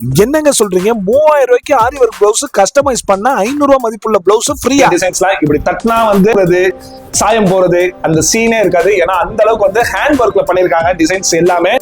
என்னங்க சொல்றீங்க? 3000 ரூபாய்க்கு ஆரி ஒர்க் பிளவுஸ் கஸ்டமைஸ் பண்ணா 500 ரூபாய் மதிப்புள்ள பிளவுஸ் ஃப்ரீயா? டிசைன்ஸ்லாம் இப்படி தட்டினா வந்து சாயம் போறது அந்த சீனே இருக்காது. ஏன்னா அந்த அளவுக்கு வந்து ஹேண்ட் ஒர்க்ல பண்ணிருக்காங்க டிசைன்ஸ் எல்லாமே.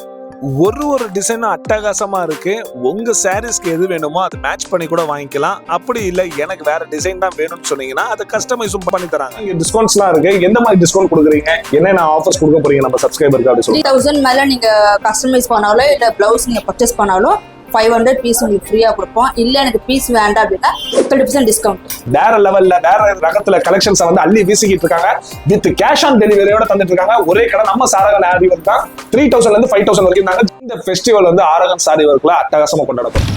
ஒரு டிசைனும் அட்டகாசமா இருக்கு. உங்க சாரீஸ்க்கு எது வேணுமோ அதை மேட்ச் பண்ணி கூட வாங்கிக்கலாம். அப்படி இல்ல எனக்கு வேற டிசைன் தான் வேணும்னு சொன்னீங்கன்னா அதை கஸ்டமைஸும் பண்ணி தராங்க. இங்க டிஸ்கவுண்ட்ஸ்லாம் இருக்கு. எந்த மாதிரி டிஸ்கவுண்ட் கொடுக்குறீங்க, என்னென்ன ஆஃபர்ஸ் கொடுக்க போறீங்க நம்ம சப்ஸ்கிரைபருக்கு அப்படி சொல்லுங்க. 3000 மேல நீங்க கஸ்டமைஸ் பண்ணாலும் இல்ல பிளவுஸ் நீங்க பர்ச்சேஸ் பண்ணாலும் 500 பீஸ் உங்களுக்கு ஃப்ரீயா கொடுப்போம். இல்ல எனக்கு பீஸ் வேண்டாம் அப்படின்னா 30% டிஸ்கவுண்ட். வேற லெவல்ல வேற ரகத்துல கலெக்ஷன்ஸ் வந்து அள்ளி வீசிக்கிட்டு இருக்காங்க. வித் கேஷ் ஆன் டெலிவரியோட தந்துட்டு இருக்காங்க. ஒரே கடை நம்ம சாரகன் ஆரி ஒர்க் தான். 3000 ல இருந்து 5000 வரைக்கும் நாங்க இந்த ஃபெஸ்டிவல் வந்து ஆரகன் சாரி ஒர்க்ல அட்டகாசமா கொண்டாடப்படும்.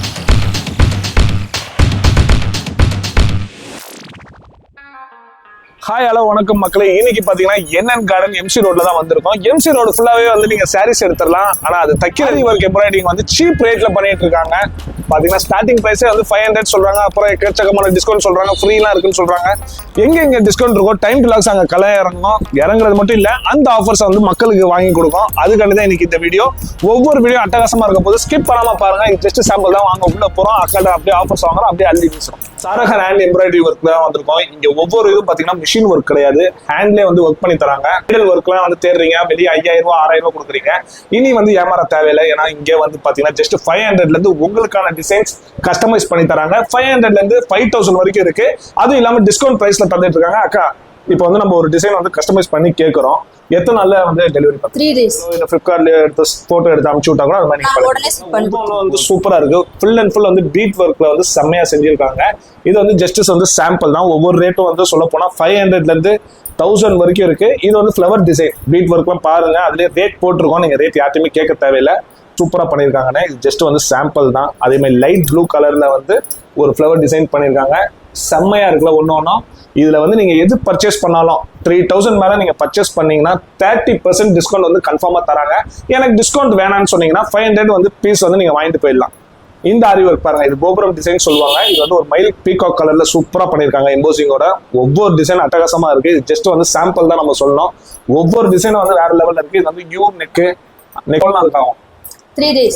ஹாய் ஹலோ வணக்கம் மக்களே. இன்னைக்கு பாத்தீங்கன்னா என்என் கார்டன் எம்சி ரோட்ல தான் வந்திருக்கோம். எம்சி ரோடு ஃபுல்லாவே வந்து நீங்க சாரீஸ் எடுத்துடலாம். ஆனா அது தைக்கிறது ஒர்க் எம்ப்ராய்டிங் வந்து சீப் ரேட்ல பண்ணிட்டு இருக்காங்க. பாத்தீங்கன்னா ஸ்டார்டிங் பிரைஸே வந்து 500 சொல்றாங்க. அப்புறம் எக்கச்சக்கமான டிஸ்கவுண்ட் சொல்றாங்க, ஃப்ரீலாம் இருக்குன்னு சொல்றாங்க. எங்க டிஸ்கவுண்ட் இருக்கும், டைம் டு லாக்ஸ் அங்க கலை இறங்குறது மட்டும் இல்ல, அந்த ஆஃபர்ஸ் வந்து மக்களுக்கு வாங்கி கொடுக்கும். அதுக்காண்டி தான் இன்னைக்கு இந்த வீடியோ. ஒவ்வொரு வீடியோ அட்டகாசமா இருக்க போது ஸ்கிப் பண்ணாம பாருங்க. ஜஸ்ட் சாம்பிள் தான் வாங்க உள்ள போறோம். அக்காட அப்படியே ஆஃபர்ஸ் வாங்குறோம், அப்படியே அள்ளி வீசுறோம். சாரகன் ஹேண்ட் எம்ப்ராய்டரி ஒர்க் தான் வந்திருக்கோம். இங்க ஒவ்வொரு இதுவும் பாத்தீங்கன்னா மிஷின் ஒர்க் கிடையாது, ஹேண்ட்லேயே வந்து ஒர்க் பண்ணி தராங்க. மெட்டீரியல் ஒர்க்லாம் வந்து தேடுறீங்க, வெளியே 5000 ரூபாய் 6000 ரூபாய் கொடுக்குறீங்க. இனி வந்து ஏமாற தேவையில்லை. ஏன்னா இங்கே வந்து பாத்தீங்கன்னா ஜஸ்ட் 500 ல இருந்து உங்களுக்கான டிசைன்ஸ் கஸ்டமைஸ் பண்ணி தராங்க. 500 ல இருந்து 5000 வரைக்கும் இருக்கு. அதுவும் இல்லாம டிஸ்கவுண்ட் பிரைஸ்ல தந்துட்டு இருக்காங்க. அக்கா, இப்போ வந்து நம்ம ஒரு டிசைன் வந்து கஸ்டமைஸ் பண்ணி கேட்கறோம், எத்தனை நாள்ல வந்து டெலிவரி பண்ணுங்க? 3 days. இந்த ஃபிளிப்கார்ட்ல எடுத்து போட்டோ எடுத்து அனுப்பிச்சு விட்டா கூட அது மாதிரி வந்து சூப்பரா இருக்கு. ஃபுல் அண்ட் ஃபுல் வந்து பீட் ஒர்க்ல வந்து செம்மையா செஞ்சிருக்காங்க. இது வந்து ஜஸ்டிஸ் வந்து சாம்பிள் தான். ஒவ்வொரு ரேட்டும் வந்து சொல்ல போனா 500 ல இருந்து 1000 வரைக்கும் இருக்கு. இது வந்து ஃபிளவர் டிசைன் பீட் ஒர்க்லாம் பாருங்க, அதுலயே ரேட் போட்டிருக்கோம். நீங்க ரேட் யார்ட்டுமே கேட்க தேவையில்லை. சூப்பரா பண்ணிருக்காங்கன்னு. இது ஜஸ்ட் வந்து சாம்பிள் தான். அதே மாதிரி லைட் ப்ளூ கலர்ல வந்து ஒரு ஃபிளவர் டிசைன் பண்ணிருக்காங்க. செம்மையா இருக்குல்ல ஒன்னும். இதுல வந்து நீங்க எது பர்ச்சேஸ் பண்ணாலும் 3000 மேல நீங்க பர்ச்சேஸ் பண்ணீங்கன்னா 30% டிஸ்கவுண்ட் வந்து கன்ஃபார்மா தராங்க. எனக்கு டிஸ்கவுண்ட் வேணாம்னு சொன்னீங்கன்னா 500 வந்து பீஸ் வந்து நீங்க வாங்கிட்டு போயிடலாம். இந்த ஆரி ஒர்க் பாருங்க, இது கோபுரம் டிசைன் சொல்லுவாங்க. இது வந்து ஒரு மயில் பீகாக் கலர்ல சூப்பரா பண்ணிருக்காங்க எம்போசிங்கோட. ஒவ்வொரு டிசைன் அட்டகாசமா இருக்கு. இது ஜஸ்ட் வந்து சாம்பிள் தான் நம்ம சொல்லணும். ஒவ்வொரு டிசைனும் வந்து வேற லெவல்ல இருக்கு. இது வந்து யூ நெக்லாம் இருக்காங்க. 3 days.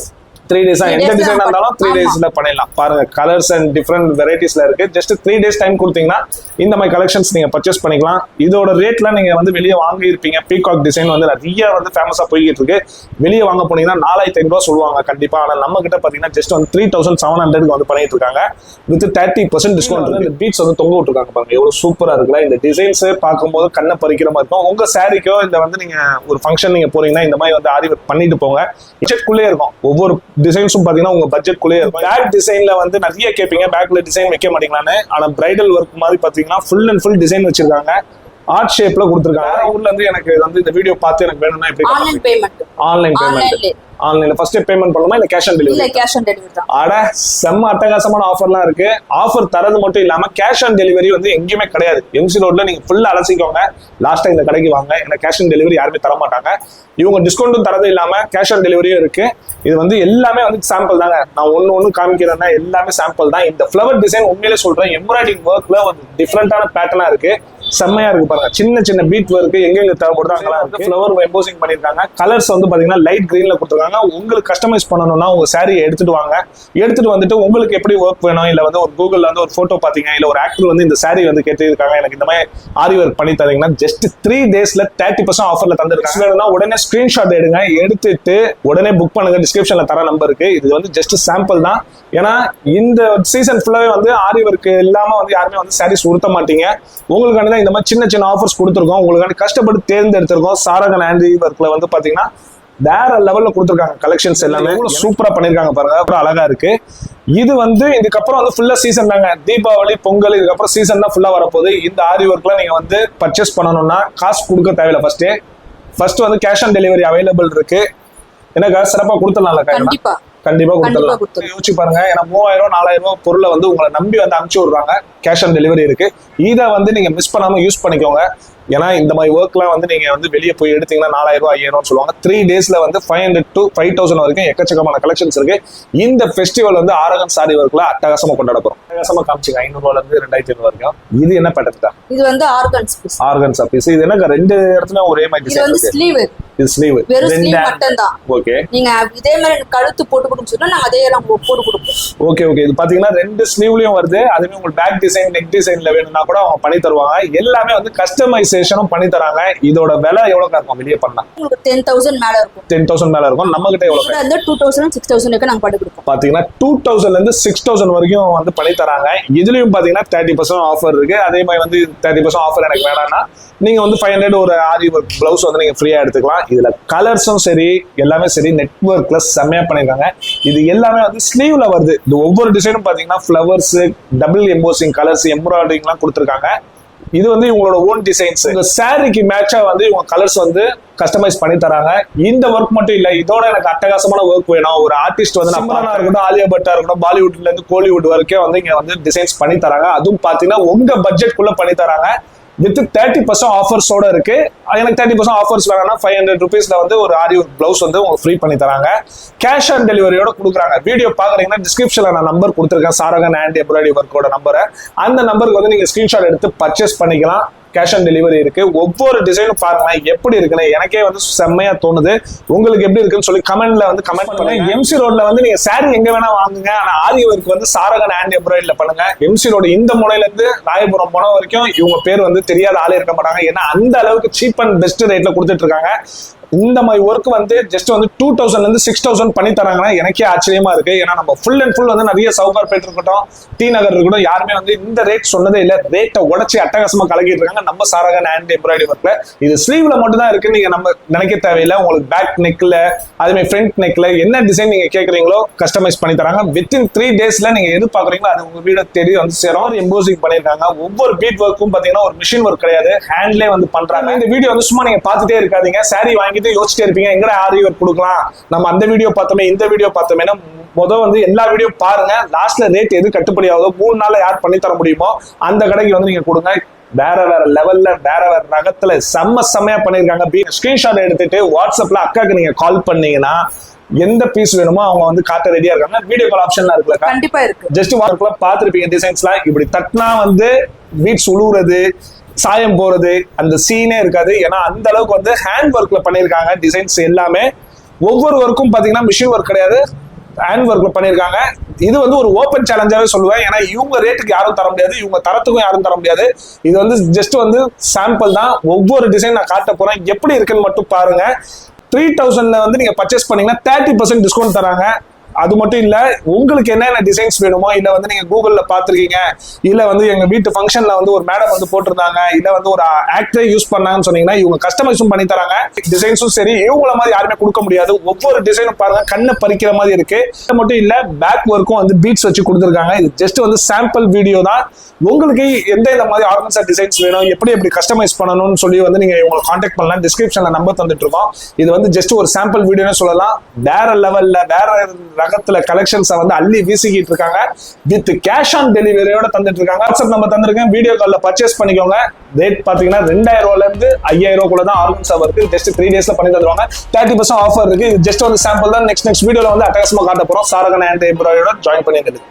3 days எந்த டிசைன் இருந்தாலும் 3 daysல பண்ணிடலாம். பாருங்க, கலர்ஸ் அண்ட் டிஃப்ரெண்ட் வெரைட்டிஸ்ல இருக்கு. ஜஸ்ட் 3 days டைம் கொடுத்தீங்கன்னா இந்த மாதிரி கலெக்ஷன்ஸ் நீங்க பர்ச்சேஸ் பண்ணிக்கலாம். இதோட ரேட்ல நீங்க வந்து வெளியே வாங்கி இருப்பீங்க. பீகாக் டிசைன் வந்து நிறைய வந்து ஃபேமஸா போய்கிட்டு இருக்கு. வெளியே வாங்க போனீங்கன்னா 4500 ரூபாய் சொல்லுவாங்க கண்டிப்பா. ஆனா நம்ம கிட்ட பாத்தீங்கன்னா ஜஸ்ட் வந்து 3700 வந்து பண்ணிட்டு இருக்காங்க. வித் 30% டிஸ்கவுண்ட் இருக்கு. இந்த பீட்ஸ் வந்து தொங்க விட்டுருக்காங்க பாருங்க, எவ்வளவு சூப்பரா இருக்குல்ல. இந்த டிசைன்ஸ் பார்க்கும்போது கண்ணை பறிக்கிற மாதிரி இருக்கும். உங்க சாரிக்கோ இல்ல வந்து நீங்க ஒரு ஃபங்க்ஷன் நீங்க போறீங்கன்னா இந்த மாதிரி வந்து ஆரி ஒர்க் பண்ணிட்டு போங்க. பட்ஜெட்குள்ளே இருக்கும். ஒவ்வொரு டிசைன்ஸும் பாத்தீங்கன்னா உங்க பட்ஜெட்குள்ளே இருக்கும். பேக் டிசைன்ல வந்து நிறைய கேட்பீங்க, பேக்ல டிசைன் வைக்க மாட்டீங்களான்னு. ஆனா பிரைடல் ஒர்க் மாதிரி பாத்தீங்கன்னா ஃபுல் அண்ட் ஃபுல் டிசைன் வச்சிருக்காங்க. ஆர்ட் ஷேப்ல கொடுத்துருக்காங்க. ஊர்ல இருந்து எனக்கு வந்து இந்த வீடியோ பார்த்து எனக்கு வேணும்னா எப்படி? Online payment. ஆன்லைன்ல ஃபர்ஸ்ட் பேமெண்ட் பண்ணணுமா இல்ல கேஷ் ஆன் டெலிவரி? இல்ல கேஷ் ஆன் டெலிவரி தான். அட செம்ம அட்டகாசமான ஆஃபர்லாம் இருக்கு. ஆஃபர் தரது மட்டும் இல்லாம கேஷ் ஆன் டெலிவரி வந்து எங்கேயுமே கிடையாது. எம்சி ரோட்ல நீங்க ஃபுல்லா அலசிக்கோங்க. லாஸ்டா இந்த கடைக்கு வாங்க. ஏன்னா கேஷ் ஆன் டெலிவரி யாருமே தர மாட்டாங்க. இவங்க டிஸ்கவுண்ட்டும் தரது இல்லாம கேஷ் ஆன் டெலிவரியும் இருக்கு. இது வந்து எல்லாமே வந்து சாம்பிள் தாங்க. நான் ஒன்னு காமிக்கிறேன்னா எல்லாமே சாம்பிள் தான். இந்த ஃபிளவர் டிசைன் உண்மையிலே சொல்றேன், எம்ப்ராய்டிங் ஒர்க்ல ஒரு டிஃப்ரெண்டான பேட்டர்னா இருக்கு. செம்மையா இருக்கு பாருங்க. சின்ன சின்ன பீட் ஒர்க் எங்க தேவைப்படுதோ அங்கெல்லாம் இருக்கு. ஃபிளவர் எம்போசிங் பண்ணிருக்காங்க. கலர்ஸ் வந்து பாத்தீங்கன்னா லைட் கிரீன்ல கொடுத்துருக்காங்க. உங்களுக்கு கஸ்டமைஸ் பண்ணணும்னா உங்க சாரியை எடுத்துட்டு வாங்க. எடுத்துட்டு வந்துட்டு உங்களுக்கு எப்படி ஒர்க் வேணும், இல்ல வந்து ஒரு கூகுள்ல வந்து ஒரு போட்டோ பாத்தீங்க, இல்ல ஒரு ஆக்டர் வந்து இந்த சாரி வந்து கேட்டிருக்காங்க, எனக்கு இந்த மாதிரி ஆரி ஒர்க் பண்ணி தரீங்கன்னா ஜஸ்ட் 3 daysல 30% ஆஃபர்ல தந்துருக்காங்க. உடனே ஸ்கிரீன்ஷாட் எடுங்க, எடுத்துட்டு உடனே புக் பண்ணுங்க. டிஸ்கிரிப்ஷன்ல தர நம்பர் இருக்கு. இது வந்து ஜஸ்ட் சாம்பிள் தான். ஏன்னா இந்த சீசன் ஃபுல்லாவே வந்து ஆரி ஒர்க் இல்லாம வந்து யாருமே வந்து சாரீஸ் உடுத்த மாட்டீங்க. உங்களுக்கான இந்த மாதிரி சின்ன சின்ன ஆஃபர்ஸ் கொடுத்துருக்கோம். உங்களுக்கான கஷ்டப்பட்டு தேர்ந்தெடுத்திருக்கோம். சாரகன் ஆரி ஒர்க்ல வந்து பாத்தீங்கன்னா வேற லெவல்ல கொடுத்துருக்காங்க. கலெக்ஷன்ஸ் எல்லாமே சூப்பரா பண்ணிருக்காங்க பாருங்க, அப்புறம் அழகா இருக்கு. இது வந்து இதுக்கப்புறம் வந்து ஃபுல்லா சீசன் தாங்க. தீபாவளி, பொங்கல், இதுக்கப்புறம் சீசன் தான் ஃபுல்லா வரப்போகுது. இந்த ஆரி ஒர்க்ல நீங்க வந்து பர்ச்சேஸ் பண்ணணும்னா காசு கொடுக்க தேவையில்ல. ஃபர்ஸ்ட் வந்து கேஷ் ஆன் டெலிவரி அவைலபிள் இருக்கு. எனக்கு சிறப்பா கொடுத்துடலாம்ல? கண்டிப்பா கொடுத்துடலாம். யோசிச்சு பாருங்க. ஏன்னா 3000 4000 பொருளை வந்து உங்களை நம்பி வந்து அனுப்பிச்சு விடுறாங்க. கேஷ் ஆன் டெலிவரி இருக்கு. இதை வந்து நீங்க மிஸ் பண்ணாம யூஸ் பண்ணிக்கோங்க. ஏன்னா இந்த மாதிரி ஒர்க்லாம் வந்து நீங்க வந்து வெளியே போய் எடுத்தீங்கன்னா 4000 ரூபாய் 5000 சொல்லுவாங்க. 3 daysல வந்து 500 to 5000 வரைக்கும் எக்கச்சக்கமான கலெக்ஷன்ஸ் இருக்கு. இந்த ஃபெஸ்டிவல் வந்து ஆரகன் சாரி ஒர்க்ல அட்டகாசமா கொண்டாட போறோம். அட்டகாசமா காமிச்சிங்க. 500 ரூபாயில இருந்து 2500 வரைக்கும். இது என்ன பேட்டர்ன்? இது வந்து ஆர்கன்ஸ் பீஸ். Organs piece. இது என்ன ரெண்டு இடத்துல ஒரே மாதிரி டிசைன் இருக்கு. இது ஸ்லீவ் வெறும் ஸ்லீவ் மட்டும் தான். ஓகே நீங்க இதே மாதிரி கழுத்து போட்டு கொடுன்னு சொன்னா நாங்க அதே எல்லாம் போட்டு கொடுப்போம். Okay okay. இது பாத்தீங்கன்னா 2 ஸ்லீவ்லயும் வருது. அதுவே உங்களுக்கு பேக் டிசைன் நெக் டிசைன்ல வேணும்னா கூட அவங்க பண்ணி தருவாங்க. எல்லாமே வந்து கஸ்டமைசேஷனும் பண்ணி தராங்க. இதோட விலை எவ்வளவு இருக்கும் வெளியே பண்ணா? உங்களுக்கு 10,000 மேல இருக்கும். 10,000 மேல இருக்கும். நம்ம கிட்ட எவ்வளவு? வந்து 2,000 6,000 நாங்க பண்ணி கொடுப்போம். பாத்தீங்கன்னா 2,000 ல இருந்து 6,000 வரைக்கும் வந்து பண்ணி தராங்க. இதுலயும் பாத்தீங்கன்னா 30% ஆஃபர் இருக்கு. அதே மாதிரி வந்து 30% ஆஃபர் எனக்கு வேணாம்னா நீங்க வந்து 500 ஒரு ஆரி ஒர்க் பிளவுஸ் வந்து நீங்க ஃப்ரீயா எடுத்துக்கலாம். இதுல கலர்ஸும் சரி எல்லாமே சரி நெட்வொர்க்ல செம்மையா பண்ணிருக்காங்க. இது எல்லாமே வந்து ஸ்லீவ்ல வருது. இது ஒவ்வொரு டிசைனும் பாத்தீங்கன்னா flowers, double embossing colours, embroidering எல்லாம் கொடுத்துருக்காங்க. இது வந்து இவங்களோட ஓன் டிசைன்ஸ். இந்த சாரிக்கு மேட்சா வந்து இவங்க கலர்ஸ் வந்து கஸ்டமைஸ் பண்ணி தராங்க. இந்த ஒர்க் மட்டும் இல்ல, இதோட எனக்கு அட்டகாசமான ஒர்க் வேணும். ஒரு ஆர்டிஸ்ட் வந்து சிம்ரனா இருக்கட்டும், ஆலியா பட்டா இருக்கட்டும், பாலிவுட்ல இருந்து கோலிவுட் வரைக்கும் வந்து இங்க வந்து டிசைன்ஸ் பண்ணி தராங்க. அதுவும் பாத்தீங்கன்னா உங்க பட்ஜெட் குள்ள பண்ணி தராங்க. வித் 30% ஆஃபர்ஸோட இருக்கு. எனக்கு 30% ஆஃபர்ஸ் வேணும்னா 500 ருபீஸ்ல வந்து ஒரு ஆரி ஒர்க் பிளவுஸ் வந்து உங்களுக்கு ஃப்ரீ பண்ணி தராங்க. கேஷ் ஆன் டெலிவரியோட கொடுக்குறாங்க. வீடியோ பாக்குறீங்கன்னா டிஸ்கிரிப்ஷன்ல நான் நம்பர் கொடுத்துருக்கேன், சாரகன் ஹேண்ட் எம்ப்ராய்டரி ஒர்க்கோட நம்பரை. அந்த நம்பருக்கு வந்து நீங்க ஸ்கிரீன்ஷாட் எடுத்து பர்ச்சேஸ் பண்ணிக்கலாம். கேஷ் ஆன் டெலிவரி இருக்கு. ஒவ்வொரு டிசைனும் பாருங்க எப்படி இருக்குன்னு எனக்கே வந்து செம்மையா தோணுது. உங்களுக்கு எப்படி இருக்குன்னு சொல்லி கமெண்ட்ல வந்து கமெண்ட் பண்ணுங்க. எம்சி ரோட்ல வந்து நீங்க சாரி எங்க வேணா வாங்குங்க. ஆனா ஆரி ஒர்க் வந்து சாரகன் ஹேண்ட் எம்ப்ராய்டரில பண்ணுங்க. எம்சி ரோடு இந்த முனையில இருந்து ராயபுரம் போன வரைக்கும் இவங்க பேர் வந்து தெரியாத ஆளே இருக்க மாட்டாங்க. ஏன்னா அந்த அளவுக்கு சீப் அண்ட் பெஸ்ட் ரேட்ல கொடுத்துட்டு இருக்காங்க. இந்த மாதிரி ஒர்க் வந்து ஜஸ்ட் வந்து 2,000 ல இருந்து 6,000 பண்ணி தராங்கன்னா எனக்கே ஆச்சரியமா இருக்கு. ஏன்னா நம்ம ஃபுல் அண்ட் ஃபுல் வந்து நிறைய சவுகார்பேட் இருக்கட்டும், டி நகர் இருக்கட்டும், யாருமே வந்து இந்த ரேட் சொன்னதே இல்ல. ரேட்டை உடச்சி அட்டகாசமா கலக்கிட்டு இருக்காங்க நம்ம சாரகன் ஹேண்ட் எம்ப்ராய்டரி ஒர்க்ல. இது ஸ்லீவ்ல மட்டும் தான் இருக்கு. நீங்க நம்ம நினைக்க தேவையில்லை. உங்களுக்கு பேக் நெக்ல அதே மாதிரி ஃப்ரண்ட் நெக்ல என்ன டிசைன் நீங்க கேட்கறீங்களோ கஸ்டமைஸ் பண்ணி தராங்க. வித்தின் 3 டேஸ்ல நீங்க எது பாக்குறீங்களோ அது உங்க வீட தேடி வந்து சேரும். எம்போசிங் பண்ணிருக்காங்க. ஒவ்வொரு பீட் ஒர்க்கும் பாத்தீங்கன்னா ஒரு மிஷின் ஒர்க் கிடையாது, ஹேண்ட்லேயே வந்து பண்றாங்க. இந்த வீடியோ வந்து சும்மா நீங்க பார்த்துட்டே இருக்காதீங்க. சாரி வாங்கி யோசிச்சிட்டே இருப்பீங்க எங்க ஆரி ஒர்க் கொடுக்கலாம், நம்ம அந்த வீடியோ பார்த்தோமே இந்த வீடியோ பார்த்தோமே. முதல் வந்து எல்லா வீடியோ பாருங்க. லாஸ்ட்ல ரேட் எது கட்டுப்படி ஆகுதோ 3 நாள்ல யார் பண்ணி தர முடியுமோ அந்த கடைக்கு வந்து நீங்க கொடுங்க. வேற வேற லெவல்ல வேற வேற ரகத்துல செம்மையா பண்ணிருக்காங்க. ஸ்கிரீன்ஷாட் எடுத்துட்டு வாட்ஸ்அப்ல அக்காக்கு நீங்க கால் பண்ணீங்கன்னா எந்த பீஸ் வேணுமோ அவங்க வந்து காட்ட ரெடியா இருக்காங்க. வீடியோ கால் ஆப்ஷன்லாம் இருக்குல்ல, கண்டிப்பா இருக்கு. ஜஸ்ட் வாட்ஸ்அப்ல பாத்துருப்பீங்க டிசைன்ஸ்லாம். இப்படி தட்டினா வந்து பீட்ஸ் உழுவுறது, சாயம் போறது, அந்த சீனே இருக்காது. ஏன்னா அந்த அளவுக்கு வந்து ஹேண்ட் ஒர்க்ல பண்ணிருக்காங்க. டிசைன்ஸ் எல்லாமே ஒவ்வொரு ஒர்க்கும் பாத்தீங்கன்னா மிஷின் ஒர்க் கிடையாது, ஹேண்ட் ஒர்க்ல பண்ணிருக்காங்க. இது வந்து ஒரு ஓப்பன் சேலஞ்சாவே சொல்லுவேன். ஏன்னா இவங்க ரேட்டுக்கு யாரும் தர முடியாது, இவங்க தரத்துக்கும் யாரும் தர முடியாது. இது வந்து ஜஸ்ட் வந்து சாம்பிள் தான். ஒவ்வொரு டிசைன் நான் காட்ட போறேன், எப்படி இருக்குன்னு மட்டும் பாருங்க. 3,000 வந்து நீங்க பர்ச்சேஸ் பண்ணீங்கன்னா 30% டிஸ்கவுண்ட் தராங்க. அது மட்டும் இல்ல, உங்களுக்கு என்னென்ன டிசைன்ஸ் வேணுமோ, இல்ல வந்து நீங்க கூகுள்ல பாத்துருக்கீங்க, இல்ல வந்து எங்க வீட்டு ஃபங்க்ஷன்ல வந்து ஒரு மேடம் வந்து போட்டிருந்தாங்க, இல்ல வந்து ஒரு ஆக்டரே யூஸ் பண்ணாங்கன்னு சொன்னீங்கன்னா இவங்க கஸ்டமைஸும் பண்ணி தராங்க. டிசைன்ஸும் சரி இவங்கள மாதிரி யாருமே கொடுக்க முடியாது. ஒவ்வொரு டிசைனும் பாருங்க கண்ணை பறிக்கிற மாதிரி இருக்கு. அது மட்டும் இல்ல, பேக் ஒர்க்கும் வந்து பீட்ஸ் வச்சு கொடுத்துருக்காங்க. இது ஜஸ்ட் வந்து சாம்பிள் வீடியோ தான். உங்களுக்கு எந்த இந்த மாதிரி ஆர்கன்சா டிசைன்ஸ் வேணும், எப்படி கஸ்டமைஸ் பண்ணணும்னு சொல்லி வந்து நீங்க இவங்களை கான்டாக்ட் பண்ணலாம். டிஸ்கிரிப்ஷன்ல நம்பர் தந்துட்டு இருக்கோம். இது வந்து ஜஸ்ட் ஒரு சாம்பிள் வீடியோன்னு சொல்லலாம். வேற லெவல்ல வேற ரகத்துல கலெக்ஷன்ஸ் வந்து அள்ளி வீசிக்கிட்டு இருக்காங்க. வித் கேஷ் ஆன் டெலிவரியோட தந்துட்டு இருக்காங்க. வாட்ஸ்அப் நம்பர் தந்திருக்கேன், வீடியோ கால்ல பர்ச்சேஸ் பண்ணிக்கோங்க. ரேட் பாத்தீங்கன்னா 2,000 ரூபாயில இருந்து 5,000 ரூபாய்க்குள்ள தான் ஆர்கன்ஸா இருக்கு. ஜஸ்ட் 3 டேஸ்ல பண்ணி தந்துருவாங்க. 30% ஆஃபர் இருக்கு. ஜஸ்ட் ஒரு சாம்பிள் தான். நெக்ஸ்ட் வீடியோல வந்து அட்டகாசமா காட்ட போறோம். சாரகன் ஹேண்ட் எம்ப்ராய்டரியோட ஜாயின் பண்ணிடுது.